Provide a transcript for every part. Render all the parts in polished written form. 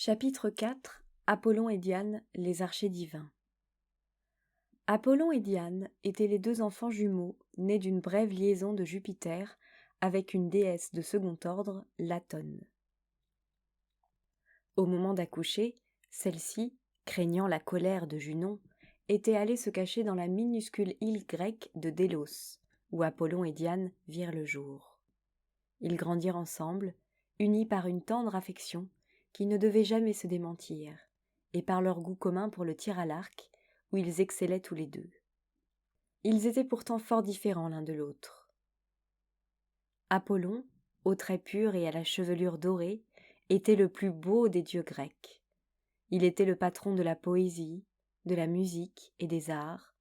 Chapitre 4. Apollon et Diane, les archers divins. Apollon et Diane étaient les deux enfants jumeaux nés d'une brève liaison de Jupiter avec une déesse de second ordre, Latone. Au moment d'accoucher, celle-ci, craignant la colère de Junon, était allée se cacher dans la minuscule île grecque de Délos, où Apollon et Diane virent le jour. Ils grandirent ensemble, unis par une tendre affection qui ne devait jamais se démentir, et par leur goût commun pour le tir à l'arc, où ils excellaient tous les deux. Ils étaient pourtant fort différents l'un de l'autre. Apollon, aux traits purs et à la chevelure dorée, était le plus beau des dieux grecs. Il était le patron de la poésie, de la musique et des arts,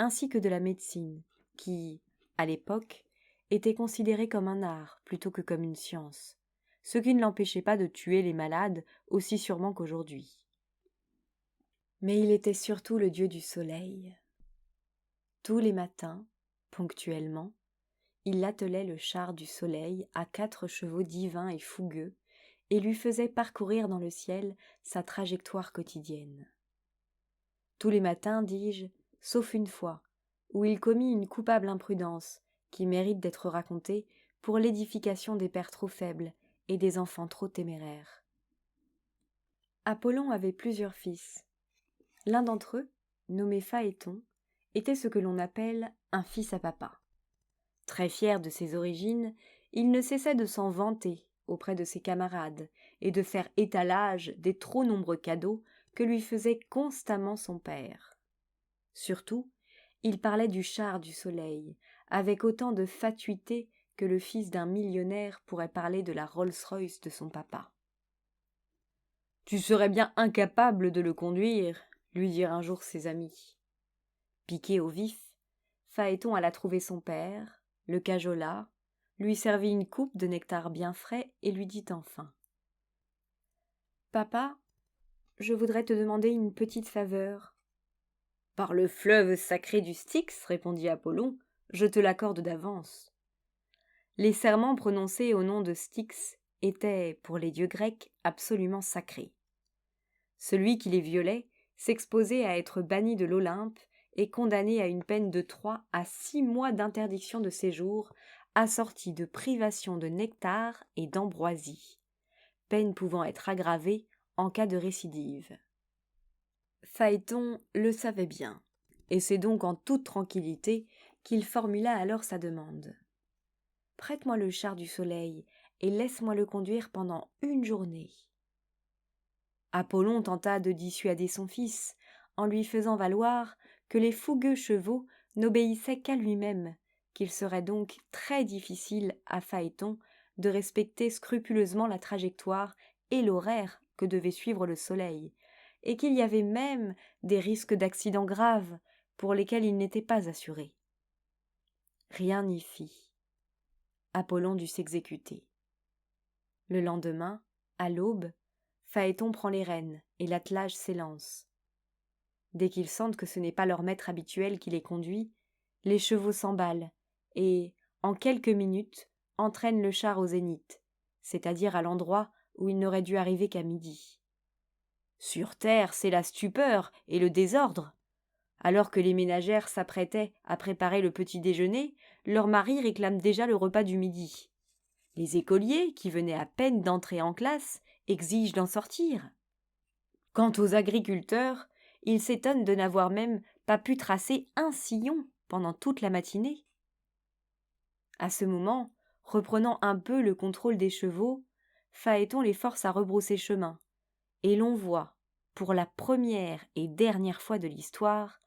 ainsi que de la médecine, qui, à l'époque, était considérée comme un art plutôt que comme une science, ce qui ne l'empêchait pas de tuer les malades aussi sûrement qu'aujourd'hui. Mais il était surtout le dieu du soleil. Tous les matins, ponctuellement, il attelait le char du soleil à 4 chevaux divins et fougueux et lui faisait parcourir dans le ciel sa trajectoire quotidienne. Tous les matins, dis-je, sauf une fois, où il commit une coupable imprudence qui mérite d'être racontée pour l'édification des pères trop faibles et des enfants trop téméraires. Apollon avait plusieurs fils. L'un d'entre eux, nommé Phaéton, était ce que l'on appelle un fils à papa. Très fier de ses origines, il ne cessait de s'en vanter auprès de ses camarades et de faire étalage des trop nombreux cadeaux que lui faisait constamment son père. Surtout, il parlait du char du soleil, avec autant de fatuité que le fils d'un millionnaire pourrait parler de la Rolls-Royce de son papa. « Tu serais bien incapable de le conduire », lui dirent un jour ses amis. Piqué au vif, Phaéton alla trouver son père, le cajola, lui servit une coupe de nectar bien frais et lui dit enfin : « Papa, je voudrais te demander une petite faveur. »« Par le fleuve sacré du Styx, répondit Apollon, je te l'accorde d'avance. » Les serments prononcés au nom de Styx étaient, pour les dieux grecs, absolument sacrés. Celui qui les violait s'exposait à être banni de l'Olympe et condamné à une peine de 3 à 6 mois d'interdiction de séjour, assortie de privation de nectar et d'ambroisie, peine pouvant être aggravée en cas de récidive. Phaéton le savait bien, et c'est donc en toute tranquillité qu'il formula alors sa demande. « Prête-moi le char du soleil et laisse-moi le conduire pendant 1 journée. » Apollon tenta de dissuader son fils, en lui faisant valoir que les fougueux chevaux n'obéissaient qu'à lui-même, qu'il serait donc très difficile à Phaéton de respecter scrupuleusement la trajectoire et l'horaire que devait suivre le soleil, et qu'il y avait même des risques d'accidents graves pour lesquels il n'était pas assuré. Rien n'y fit. Apollon dut s'exécuter. Le lendemain, à l'aube, Phaéton prend les rênes et l'attelage s'élance. Dès qu'ils sentent que ce n'est pas leur maître habituel qui les conduit, les chevaux s'emballent et, en quelques minutes, entraînent le char au zénith, c'est-à-dire à l'endroit où il n'aurait dû arriver qu'à midi. Sur terre, c'est la stupeur et le désordre. Alors que les ménagères s'apprêtaient à préparer le petit déjeuner, leurs maris réclament déjà le repas du midi. Les écoliers, qui venaient à peine d'entrer en classe, exigent d'en sortir. Quant aux agriculteurs, ils s'étonnent de n'avoir même pas pu tracer un sillon pendant toute la matinée. À ce moment, reprenant un peu le contrôle des chevaux, Phaéton les force à rebrousser chemin, et l'on voit, pour la première et dernière fois de l'histoire,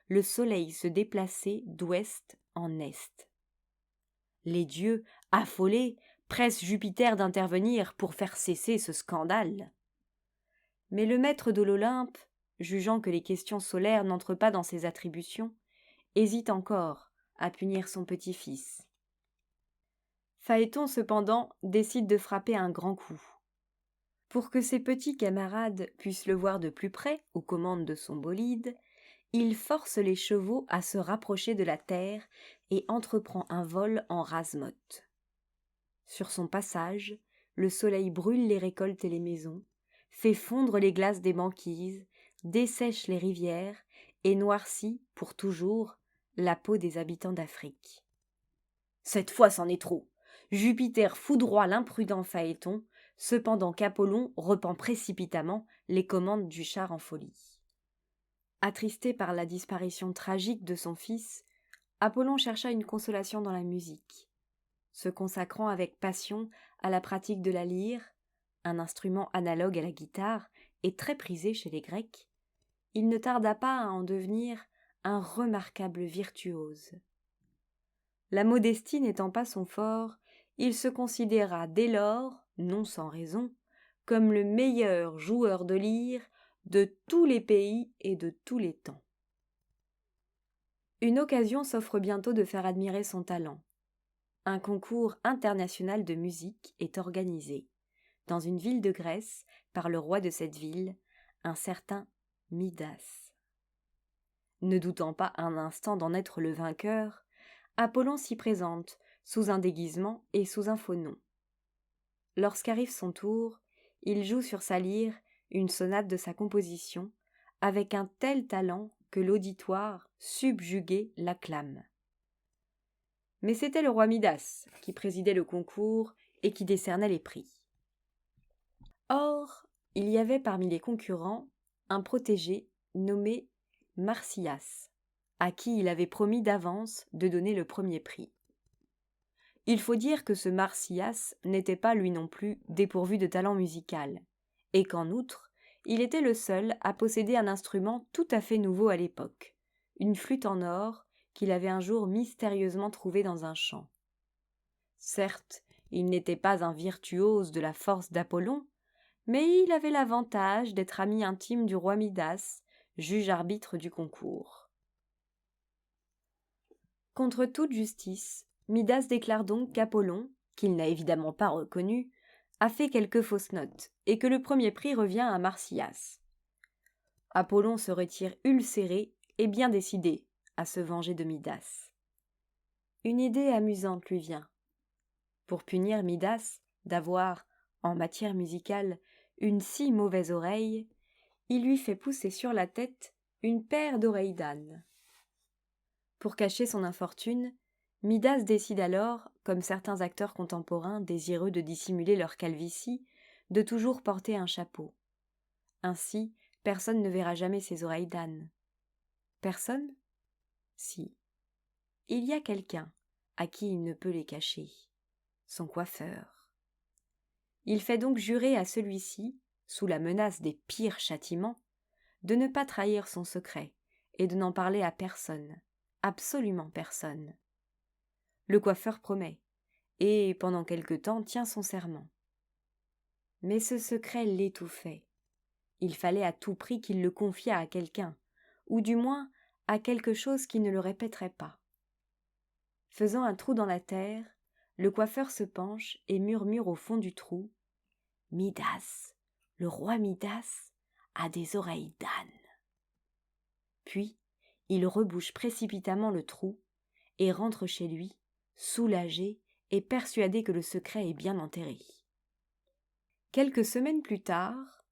le soleil se déplacer d'ouest en est. Les dieux, affolés, presse Jupiter d'intervenir pour faire cesser ce scandale. Mais le maître de l'Olympe, jugeant que les questions solaires n'entrent pas dans ses attributions, hésite encore à punir son petit-fils. Phaéton, cependant, décide de frapper un grand coup. Pour que ses petits camarades puissent le voir de plus près aux commandes de son bolide, il force les chevaux à se rapprocher de la terre et entreprend un vol en rase-motte. Sur son passage, le soleil brûle les récoltes et les maisons, fait fondre les glaces des banquises, dessèche les rivières et noircit, pour toujours, la peau des habitants d'Afrique. Cette fois c'en est trop. Jupiter foudroie l'imprudent Phaéton, cependant qu'Apollon repent précipitamment les commandes du char en folie. Attristé par la disparition tragique de son fils, Apollon chercha une consolation dans la musique. Se consacrant avec passion à la pratique de la lyre, un instrument analogue à la guitare et très prisé chez les Grecs, il ne tarda pas à en devenir un remarquable virtuose. La modestie n'étant pas son fort, il se considéra dès lors, non sans raison, comme le meilleur joueur de lyre de tous les pays et de tous les temps. Une occasion s'offre bientôt de faire admirer son talent. Un concours international de musique est organisé, dans une ville de Grèce, par le roi de cette ville, un certain Midas. Ne doutant pas un instant d'en être le vainqueur, Apollon s'y présente, sous un déguisement et sous un faux nom. Lorsqu'arrive son tour, il joue sur sa lyre une sonate de sa composition, avec un tel talent que l'auditoire, subjugué, l'acclame. Mais c'était le roi Midas qui présidait le concours et qui décernait les prix. Or, il y avait parmi les concurrents un protégé nommé Marsyas, à qui il avait promis d'avance de donner le premier prix. Il faut dire que ce Marsyas n'était pas lui non plus dépourvu de talent musical, et qu'en outre, il était le seul à posséder un instrument tout à fait nouveau à l'époque, une flûte en or qu'il avait un jour mystérieusement trouvée dans un champ. Certes, il n'était pas un virtuose de la force d'Apollon, mais il avait l'avantage d'être ami intime du roi Midas, juge-arbitre du concours. Contre toute justice, Midas déclare donc qu'Apollon, qu'il n'a évidemment pas reconnu, a fait quelques fausses notes, et que le premier prix revient à Marsyas. Apollon se retire ulcéré et bien décidé à se venger de Midas. Une idée amusante lui vient. Pour punir Midas d'avoir, en matière musicale, une si mauvaise oreille, il lui fait pousser sur la tête une paire d'oreilles d'âne. Pour cacher son infortune, Midas décide alors, comme certains acteurs contemporains désireux de dissimuler leur calvitie, de toujours porter un chapeau. Ainsi, personne ne verra jamais ses oreilles d'âne. Personne ? Si. Il y a quelqu'un à qui il ne peut les cacher, son coiffeur. Il fait donc jurer à celui-ci, sous la menace des pires châtiments, de ne pas trahir son secret et de n'en parler à personne, absolument personne. Le coiffeur promet, et pendant quelque temps tient son serment. Mais ce secret l'étouffait. Il fallait à tout prix qu'il le confiât à quelqu'un, ou du moins à quelque chose qui ne le répéterait pas. Faisant un trou dans la terre, le coiffeur se penche et murmure au fond du trou « Midas, le roi Midas, a des oreilles d'âne. » Puis, il rebouche précipitamment le trou et rentre chez lui, soulagé et persuadé que le secret est bien enterré. Quelques semaines plus tard,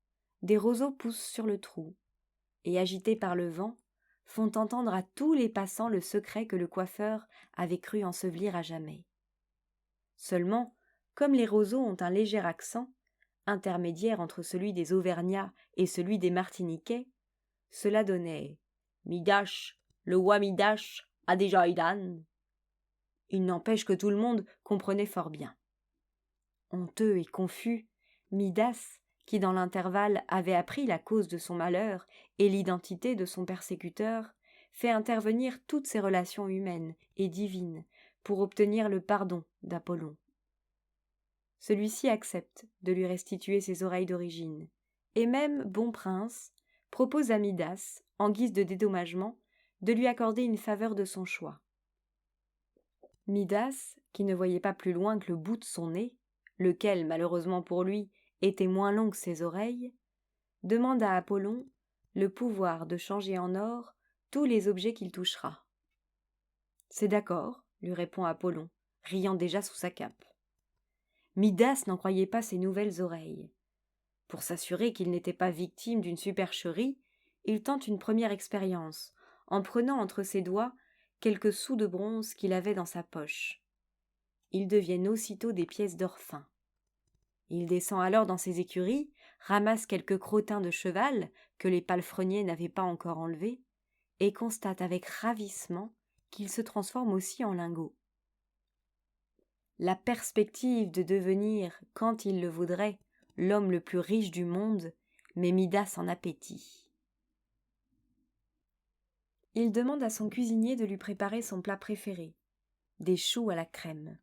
des roseaux poussent sur le trou et, agités par le vent, font entendre à tous les passants le secret que le coiffeur avait cru ensevelir à jamais. Seulement, comme les roseaux ont un léger accent, intermédiaire entre celui des Auvergnats et celui des Martiniquais, cela donnait « Midas, le roi Midas a des oreilles d'âne ». Il n'empêche que tout le monde comprenait fort bien. Honteux et confus, Midas, qui dans l'intervalle avait appris la cause de son malheur et l'identité de son persécuteur, fait intervenir toutes ses relations humaines et divines pour obtenir le pardon d'Apollon. Celui-ci accepte de lui restituer ses oreilles d'origine, et même, bon prince, propose à Midas, en guise de dédommagement, de lui accorder une faveur de son choix. Midas, qui ne voyait pas plus loin que le bout de son nez, lequel, malheureusement pour lui, était moins long que ses oreilles, demande à Apollon le pouvoir de changer en or tous les objets qu'il touchera. « C'est d'accord, » lui répond Apollon, riant déjà sous sa cape. Midas n'en croyait pas ses nouvelles oreilles. Pour s'assurer qu'il n'était pas victime d'une supercherie, il tente une première expérience, en prenant entre ses doigts quelques sous de bronze qu'il avait dans sa poche. Ils deviennent aussitôt des pièces d'or fin. Il descend alors dans ses écuries, ramasse quelques crottins de cheval que les palefreniers n'avaient pas encore enlevés, et constate avec ravissement qu'ils se transforment aussi en lingots. La perspective de devenir, quand il le voudrait, l'homme le plus riche du monde met Midas en appétit. Il demande à son cuisinier de lui préparer son plat préféré, des choux à la crème.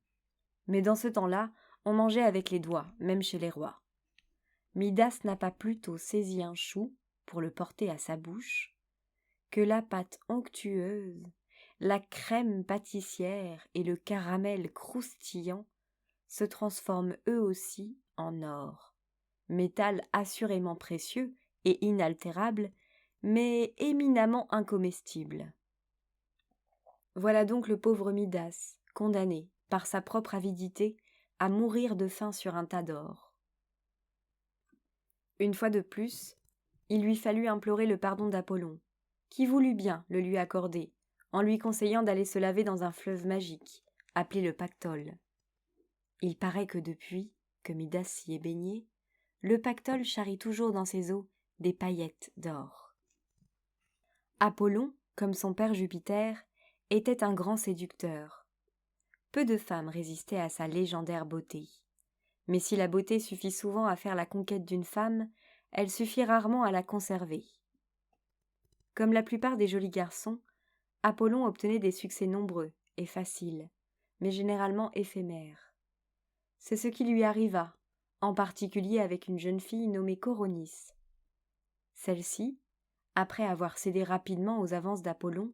Mais dans ce temps-là, on mangeait avec les doigts, même chez les rois. Midas n'a pas plutôt saisi un chou pour le porter à sa bouche que la pâte onctueuse, la crème pâtissière et le caramel croustillant se transforment eux aussi en or, métal assurément précieux et inaltérable, mais éminemment incomestible. Voilà donc le pauvre Midas, condamné, par sa propre avidité, à mourir de faim sur un tas d'or. Une fois de plus, il lui fallut implorer le pardon d'Apollon, qui voulut bien le lui accorder, en lui conseillant d'aller se laver dans un fleuve magique, appelé le Pactole. Il paraît que depuis que Midas s'y est baigné, le Pactole charrie toujours dans ses eaux des paillettes d'or. Apollon, comme son père Jupiter, était un grand séducteur. Peu de femmes résistaient à sa légendaire beauté. Mais si la beauté suffit souvent à faire la conquête d'une femme, elle suffit rarement à la conserver. Comme la plupart des jolis garçons, Apollon obtenait des succès nombreux et faciles, mais généralement éphémères. C'est ce qui lui arriva, en particulier avec une jeune fille nommée Coronis. Celle-ci, après avoir cédé rapidement aux avances d'Apollon,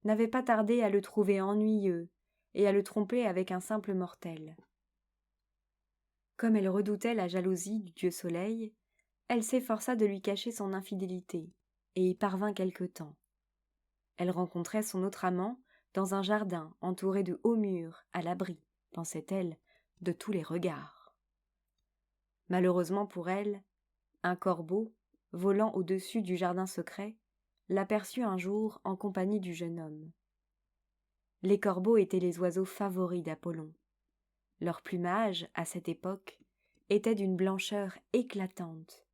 n'avait pas tardé à le trouver ennuyeux et à le tromper avec un simple mortel. Comme elle redoutait la jalousie du dieu Soleil, elle s'efforça de lui cacher son infidélité, et y parvint quelque temps. Elle rencontrait son autre amant dans un jardin entouré de hauts murs, à l'abri, pensait-elle, de tous les regards. Malheureusement pour elle, un corbeau, volant au-dessus du jardin secret, l'aperçut un jour en compagnie du jeune homme. Les corbeaux étaient les oiseaux favoris d'Apollon. Leur plumage, à cette époque, était d'une blancheur éclatante.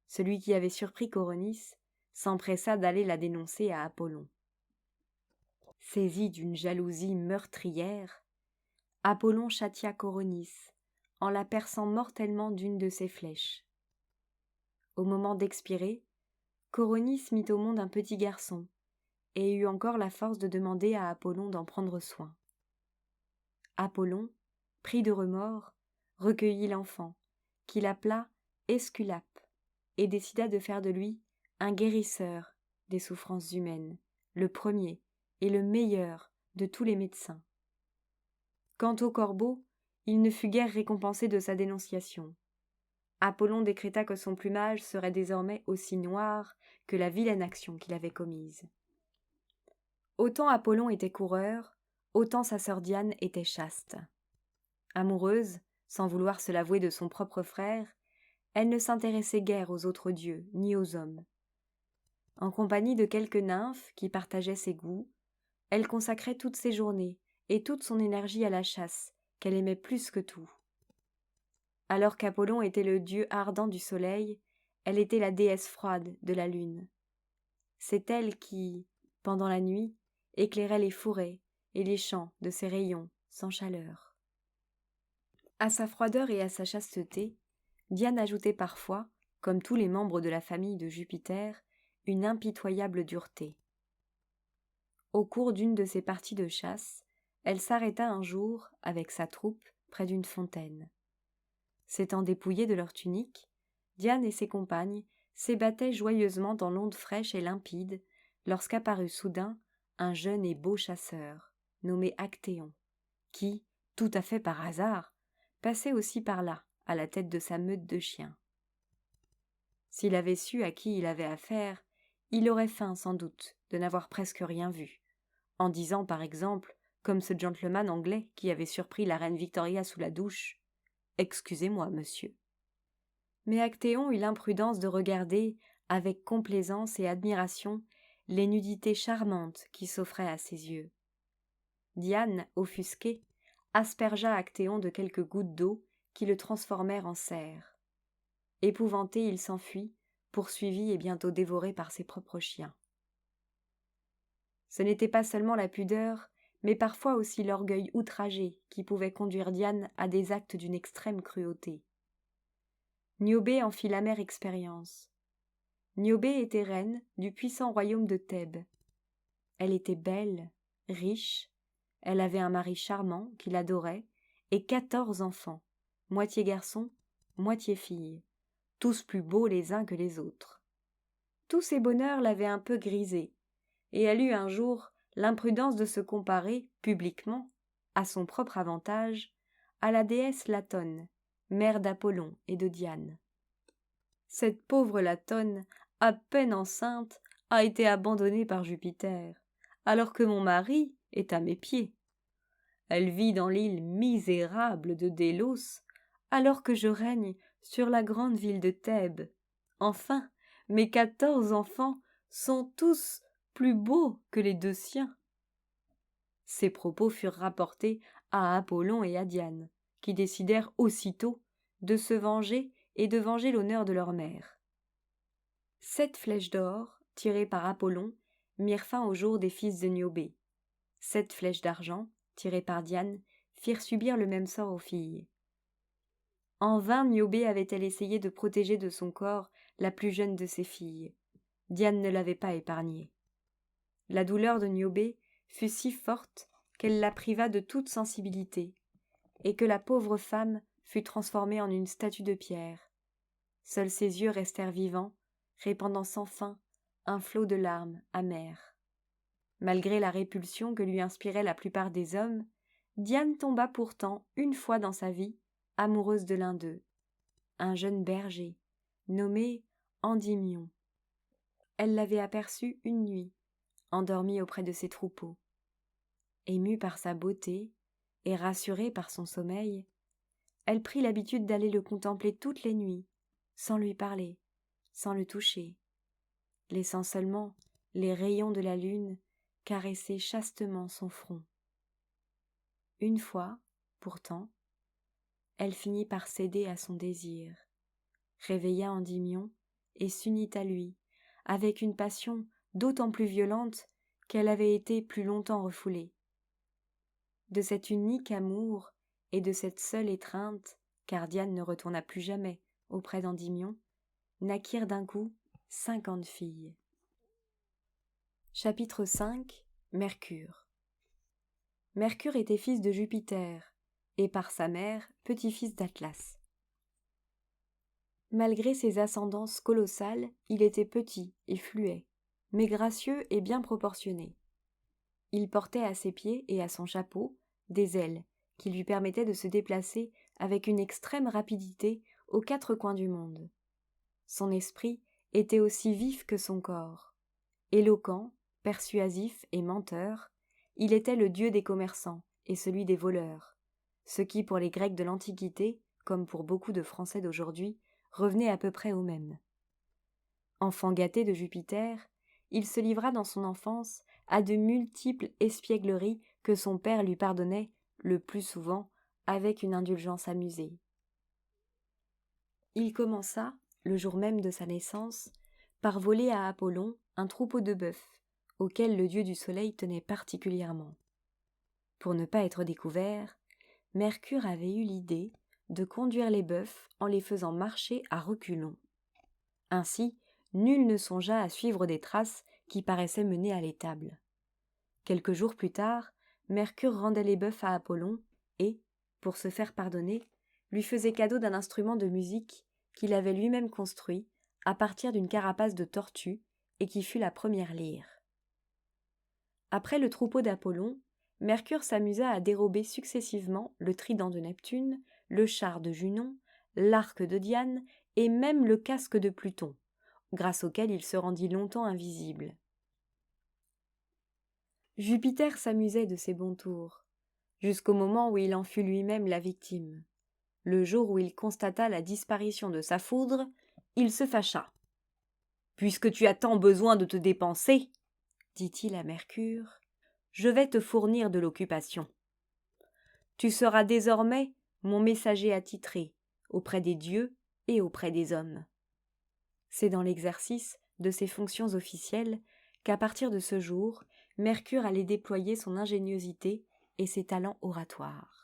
Celui qui avait surpris Coronis s'empressa d'aller la dénoncer à Apollon. Saisi d'une jalousie meurtrière, Apollon châtia Coronis en la perçant mortellement d'une de ses flèches. Au moment d'expirer, Coronis mit au monde un petit garçon et eut encore la force de demander à Apollon d'en prendre soin. Apollon, pris de remords, recueillit l'enfant, qu'il appela Esculape, et décida de faire de lui un guérisseur des souffrances humaines, le premier et le meilleur de tous les médecins. Quant au corbeau, il ne fut guère récompensé de sa dénonciation. Apollon décréta que son plumage serait désormais aussi noir que la vilaine action qu'il avait commise. Autant Apollon était coureur, autant sa sœur Diane était chaste. Amoureuse, sans vouloir se l'avouer de son propre frère, elle ne s'intéressait guère aux autres dieux ni aux hommes. En compagnie de quelques nymphes qui partageaient ses goûts, elle consacrait toutes ses journées et toute son énergie à la chasse, qu'elle aimait plus que tout. Alors qu'Apollon était le dieu ardent du soleil, elle était la déesse froide de la lune. C'est elle qui, pendant la nuit, éclairait les fourrés et les champs de ses rayons sans chaleur. À sa froideur et à sa chasteté, Diane ajoutait parfois, comme tous les membres de la famille de Jupiter, une impitoyable dureté. Au cours d'une de ses parties de chasse, elle s'arrêta un jour, avec sa troupe, près d'une fontaine. S'étant dépouillées de leurs tuniques, Diane et ses compagnes s'ébattaient joyeusement dans l'onde fraîche et limpide, lorsqu'apparut soudain un jeune et beau chasseur, nommé Actéon, qui, tout à fait par hasard, passait aussi par là, à la tête de sa meute de chiens. S'il avait su à qui il avait affaire, il aurait feint sans doute de n'avoir presque rien vu, en disant par exemple, comme ce gentleman anglais qui avait surpris la reine Victoria sous la douche, « Excusez-moi, monsieur ». Mais Actéon eut l'imprudence de regarder, avec complaisance et admiration, les nudités charmantes qui s'offraient à ses yeux. Diane, offusquée, aspergea Actéon de quelques gouttes d'eau qui le transformèrent en cerf. Épouvanté, il s'enfuit, poursuivi et bientôt dévoré par ses propres chiens. Ce n'était pas seulement la pudeur, mais parfois aussi l'orgueil outragé qui pouvait conduire Diane à des actes d'une extrême cruauté. Niobé en fit l'amère expérience. Niobé était reine du puissant royaume de Thèbes. Elle était belle, riche, elle avait un mari charmant qui l'adorait, et 14 enfants, moitié garçons, moitié filles, tous plus beaux les uns que les autres. Tous ces bonheurs l'avaient un peu grisée, et elle eut un jour l'imprudence de se comparer, publiquement, à son propre avantage, à la déesse Latone, mère d'Apollon et de Diane. Cette pauvre Latone, à peine enceinte, a été abandonnée par Jupiter, alors que mon mari est à mes pieds. Elle vit dans l'île misérable de Délos, alors que je règne sur la grande ville de Thèbes. Enfin, mes 14 enfants sont tous plus beaux que les 2 siens. Ces propos furent rapportés à Apollon et à Diane, qui décidèrent aussitôt de se venger et de venger l'honneur de leur mère. 7 flèches d'or, tirées par Apollon, mirent fin au jour des fils de Niobé. 7 flèches d'argent, tirées par Diane, firent subir le même sort aux filles. En vain Niobé avait-elle essayé de protéger de son corps la plus jeune de ses filles. Diane ne l'avait pas épargnée. La douleur de Niobé fut si forte qu'elle la priva de toute sensibilité, et que la pauvre femme fut transformée en une statue de pierre. Seuls ses yeux restèrent vivants, répandant sans fin un flot de larmes amères. Malgré la répulsion que lui inspirait la plupart des hommes, Diane tomba pourtant une fois dans sa vie amoureuse de l'un d'eux, un jeune berger, nommé Endymion. Elle l'avait aperçu une nuit, endormi auprès de ses troupeaux. Émue par sa beauté et rassurée par son sommeil, elle prit l'habitude d'aller le contempler toutes les nuits, sans lui parler, sans le toucher, laissant seulement les rayons de la lune caresser chastement son front. Une fois, pourtant, elle finit par céder à son désir, réveilla Endymion et s'unit à lui, avec une passion d'autant plus violente qu'elle avait été plus longtemps refoulée. De cet unique amour et de cette seule étreinte, car Diane ne retourna plus jamais auprès d'Endymion, naquirent d'un coup 50 filles. Chapitre 5. Mercure. Mercure était fils de Jupiter, et par sa mère, petit-fils d'Atlas. Malgré ses ascendances colossales, il était petit et fluet, mais gracieux et bien proportionné. Il portait à ses pieds et à son chapeau des ailes qui lui permettaient de se déplacer avec une extrême rapidité aux 4 coins du monde. Son esprit était aussi vif que son corps. Éloquent, persuasif et menteur, il était le dieu des commerçants et celui des voleurs, ce qui pour les Grecs de l'Antiquité, comme pour beaucoup de Français d'aujourd'hui, revenait à peu près au même. Enfant gâté de Jupiter, il se livra dans son enfance à de multiples espiègleries que son père lui pardonnait, le plus souvent, avec une indulgence amusée. Il commença, le jour même de sa naissance, par voler à Apollon un troupeau de bœufs, auquel le dieu du soleil tenait particulièrement. Pour ne pas être découvert, Mercure avait eu l'idée de conduire les bœufs en les faisant marcher à reculons. Ainsi, nul ne songea à suivre des traces qui paraissaient mener à l'étable. Quelques jours plus tard, Mercure rendait les bœufs à Apollon et, pour se faire pardonner, lui faisait cadeau d'un instrument de musique qu'il avait lui-même construit à partir d'une carapace de tortue et qui fut la première lyre. Après le troupeau d'Apollon, Mercure s'amusa à dérober successivement le trident de Neptune, le char de Junon, l'arc de Diane et même le casque de Pluton, grâce auquel il se rendit longtemps invisible. Jupiter s'amusait de ses bons tours, jusqu'au moment où il en fut lui-même la victime. Le jour où il constata la disparition de sa foudre, il se fâcha. « Puisque tu as tant besoin de te dépenser, dit-il à Mercure, je vais te fournir de l'occupation. Tu seras désormais mon messager attitré auprès des dieux et auprès des hommes. » C'est dans l'exercice de ses fonctions officielles qu'à partir de ce jour, Mercure allait déployer son ingéniosité et ses talents oratoires.